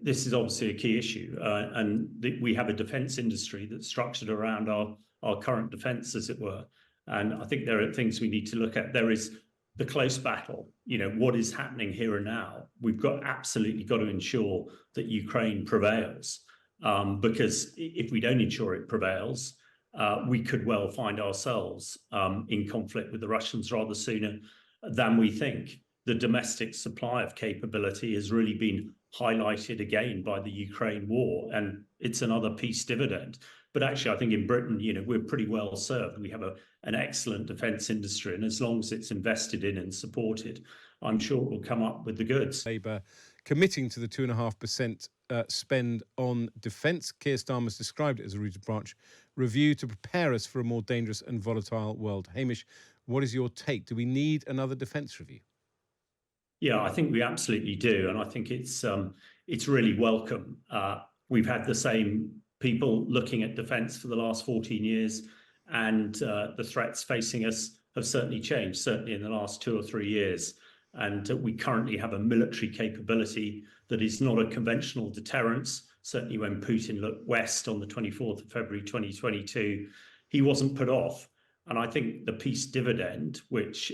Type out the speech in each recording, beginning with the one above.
this is obviously a key issue, we have a defence industry that's structured around our current defence, as it were. And I think there are things we need to look at. There is the close battle, what is happening here and now. We've absolutely got to ensure that Ukraine prevails, because if we don't ensure it prevails, we could well find ourselves in conflict with the Russians rather sooner than we think. The domestic supply of capability has really been highlighted again by the Ukraine war, and it's another peace dividend. But actually, I think in Britain, we're pretty well served. We have an excellent defence industry, and as long as it's invested in and supported, I'm sure it will come up with the goods. Labour committing to the 2.5% spend on defence. Keir Starmer has described it as a root and branch review to prepare us for a more dangerous and volatile world. Hamish, what is your take? Do we need another defence review? Yeah, I think we absolutely do, and I think it's really welcome. We've had the same people looking at defence for the last 14 years, and the threats facing us have certainly changed, certainly in the last 2 or 3 years. And we currently have a military capability that is not a conventional deterrence. Certainly when Putin looked west on the 24th of February 2022, he wasn't put off. And I think the peace dividend, which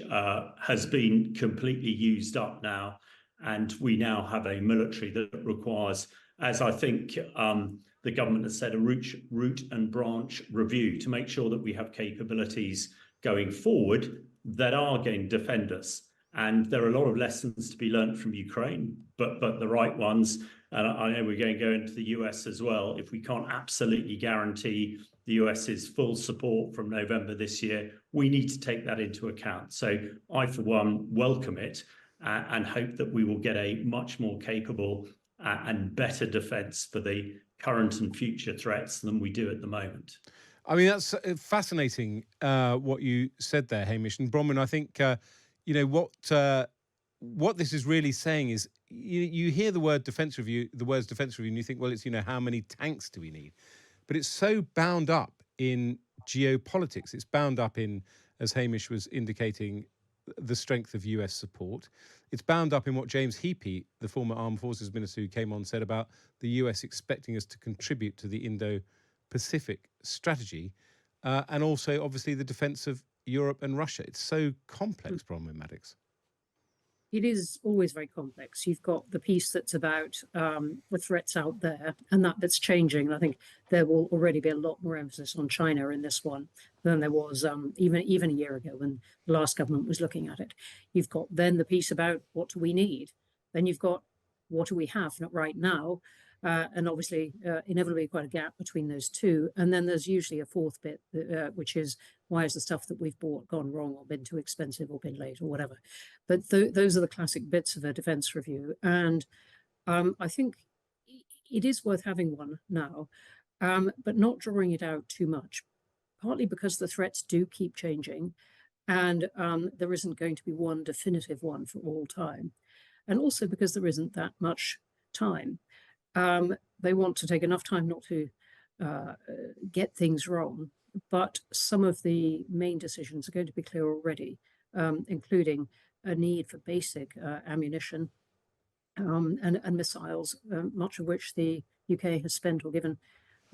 has been completely used up now, and we now have a military that requires, as I think the government has said, a root and branch review to make sure that we have capabilities going forward that are going to defend us. And there are a lot of lessons to be learned from Ukraine, but the right ones. And I know we're going to go into the US as well. If we can't absolutely guarantee the US's full support from November this year, we need to take that into account. So I, for one, welcome it and hope that we will get a much more capable and better defence for the current and future threats than we do at the moment. I mean, that's fascinating what you said there, Hamish. And Bronwyn, I think, what this is really saying is you hear the words defence review, and you think, well, it's, how many tanks do we need? But it's so bound up in geopolitics. It's bound up in, as Hamish was indicating, the strength of US support. It's bound up in what James Heapy, the former Armed Forces Minister who came on, said about the US expecting us to contribute to the Indo-Pacific strategy, and also, obviously, the defence of Europe and Russia. It's so complex, Bronwyn Maddox. It is always very complex. You've got the piece that's about the threats out there, and that's changing. I think there will already be a lot more emphasis on China in this one than there was even a year ago when the last government was looking at it. You've got then the piece about what do we need. Then you've got what do we have, not right now. And obviously, inevitably quite a gap between those two. And then there's usually a fourth bit, which is why is the stuff that we've bought gone wrong or been too expensive or been late or whatever. But those are the classic bits of a defence review. And I think it is worth having one now, but not drawing it out too much, partly because the threats do keep changing and there isn't going to be one definitive one for all time. And also because there isn't that much time. They want to take enough time not to get things wrong, but some of the main decisions are going to be clear already, including a need for basic ammunition and missiles, much of which the UK has spent or given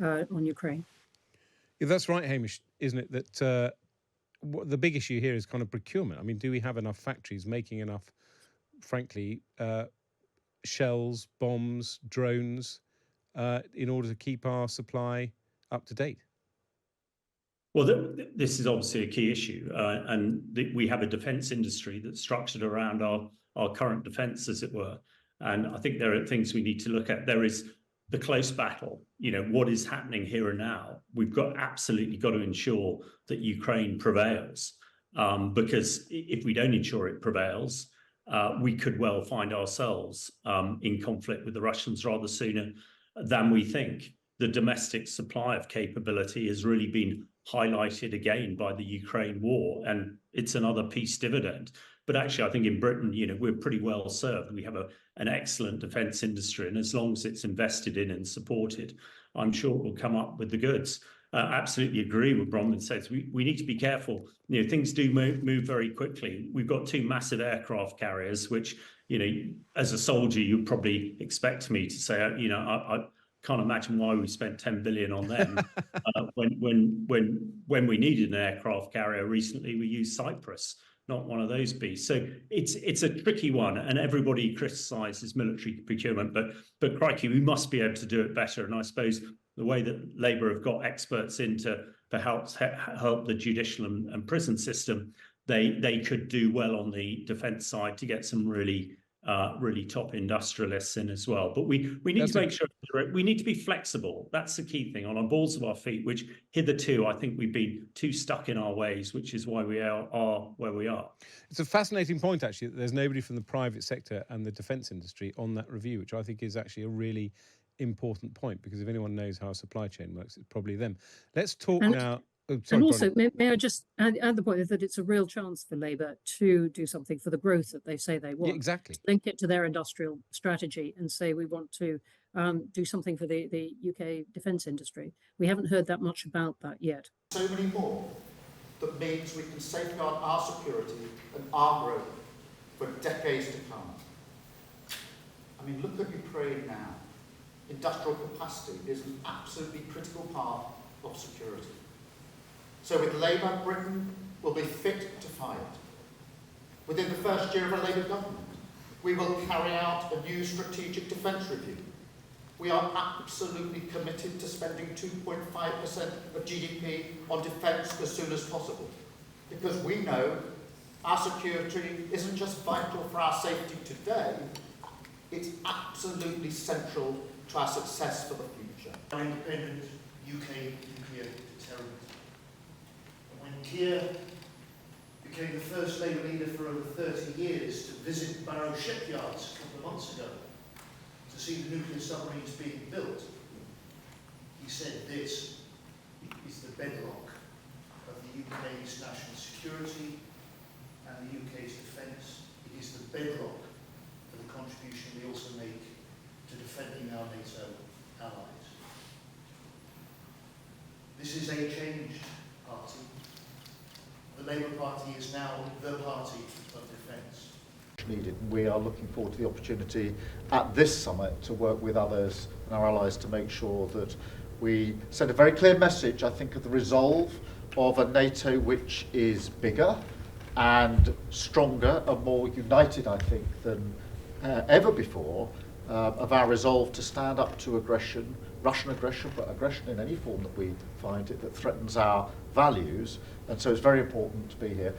on Ukraine. Yeah, that's right, Hamish, isn't it? That the big issue here is kind of procurement. I mean, do we have enough factories making enough, frankly, shells, bombs, drones, in order to keep our supply up to date? Well, this is obviously a key issue, we have a defence industry that's structured around our current defence, as it were. And I think there are things we need to look at. There is the close battle, what is happening here and now. We've absolutely got to ensure that Ukraine prevails, because if we don't ensure it prevails, we could well find ourselves in conflict with the Russians rather sooner than we think. The domestic supply of capability has really been highlighted again by the Ukraine war, and it's another peace dividend. But actually, I think in Britain, we're pretty well served. We have an excellent defence industry, and as long as it's invested in and supported, I'm sure it will come up with the goods. absolutely agree with Bronwyn says. We need to be careful. Things do move very quickly. We've got 2 massive aircraft carriers, which, as a soldier, you'd probably expect me to say, I can't imagine why we spent 10 billion on them. When we needed an aircraft carrier recently, we used Cyprus, not one of those beasts. So it's a tricky one, and everybody criticises military procurement, but crikey, we must be able to do it better. And I suppose the way that Labour have got experts in to help the judicial and prison system, they could do well on the defence side to get some really top industrialists in as well. But we need to make sure we need to be flexible. That's the key thing, on our balls of our feet, which hitherto I think we've been too stuck in our ways, which is why we are where we are. It's a fascinating point, actually, that there's nobody from the private sector and the defence industry on that review, which I think is actually a really important point, because if anyone knows how a supply chain works, it's probably them. Let's talk now. Oh, sorry, and also, may I just add the point that it's a real chance for Labour to do something for the growth that they say they want. Yeah, exactly. Link it to their industrial strategy and say we want to do something for the UK defence industry. We haven't heard that much about that yet. So many more that means we can safeguard our security and our growth for decades to come. I mean, look at Ukraine now. Industrial capacity is an absolutely critical part of security. So with Labour, Britain will be fit to fight. Within the first year of a Labour government, we will carry out a new strategic defence review. We are absolutely committed to spending 2.5% of GDP on defence as soon as possible, because we know our security isn't just vital for our safety today, it's absolutely central to our success for the future. Our independent UK nuclear deterrent. And when Keir became the first Labour leader for over 30 years to visit Barrow shipyards a couple of months ago to see the nuclear submarines being built, he said this is the bedrock of the UK's national security and the UK's defence. It is the bedrock for the contribution we also make to defending our NATO allies. This is a changed party. The Labour Party is now the party of defence. Needed. We are looking forward to the opportunity at this summit to work with others and our allies to make sure that we send a very clear message, I think, of the resolve of a NATO which is bigger and stronger and more united, I think, than ever before, of our resolve to stand up to aggression, Russian aggression, but aggression in any form that we find it that threatens our values. And so it's very important to be here.